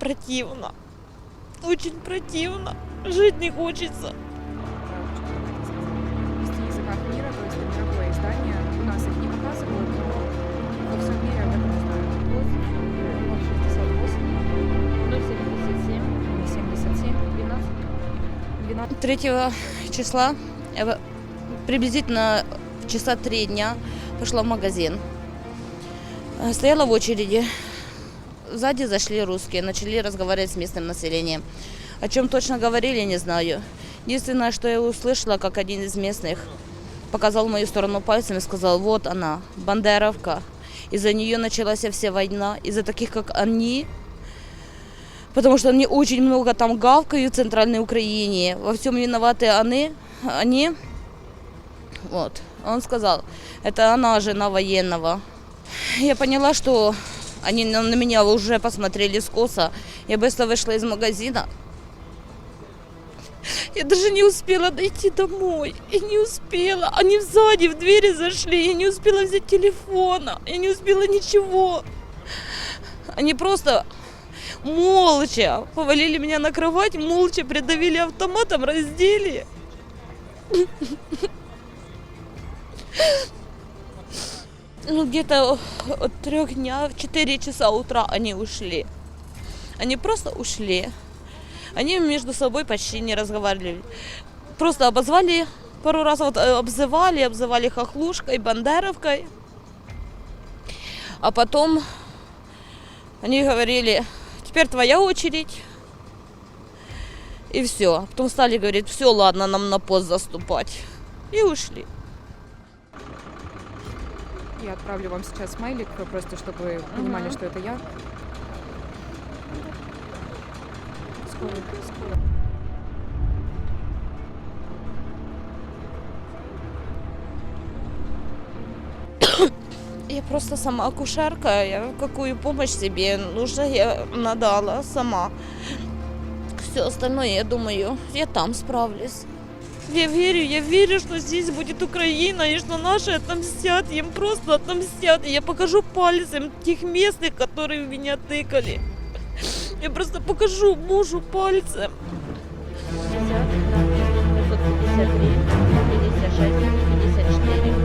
противно. Очень противно. Жить не хочется. В 10 языках мира, то есть это мировое издание. У нас их не показывают, но во всем мире об этом знают. 068, 77, 12. 12. 3 числа, приблизительно в часа 3 дня, пошла в магазин. Стояла в очереди. Сзади зашли русские, начали разговаривать с местным населением. О чем точно говорили, не знаю. Единственное, что я услышала, как один из местных показал в мою сторону пальцем и сказал: вот она, бандеровка. Из-за нее началась вся война, из-за таких, как они. Потому что они очень много там гавкают в Центральной Украине. Во всем виноваты они. Вот. Он сказал, это она, жена военного. Я поняла, что они на меня уже посмотрели скоса. Я быстро вышла из магазина. Я даже не успела дойти домой. Я не успела. Они сзади в двери зашли. Я не успела взять телефона. Я не успела ничего. Они просто молча повалили меня на кровать, молча придавили автоматом, раздели. Ну, где-то от 3 дня, в 4 часа утра они ушли. Они просто ушли. Они между собой почти не разговаривали. Просто обозвали пару раз, вот, обзывали хохлушкой, бандеровкой. А потом они говорили, теперь твоя очередь. И все. Потом стали говорить, все, ладно, нам на пост заступать. И ушли. Я отправлю вам сейчас смайлик, просто чтобы вы понимали, что это я. Скоро. Я просто сама акушерка, я какую помощь себе нужно, я надала сама. Все остальное, я думаю, я там справлюсь. Я верю, что здесь будет Украина, и что наши отомстят, им просто отомстят. И я покажу пальцем тех местных, которые в меня тыкали. Я просто покажу мужу пальцем. 50, 553, 56, 54,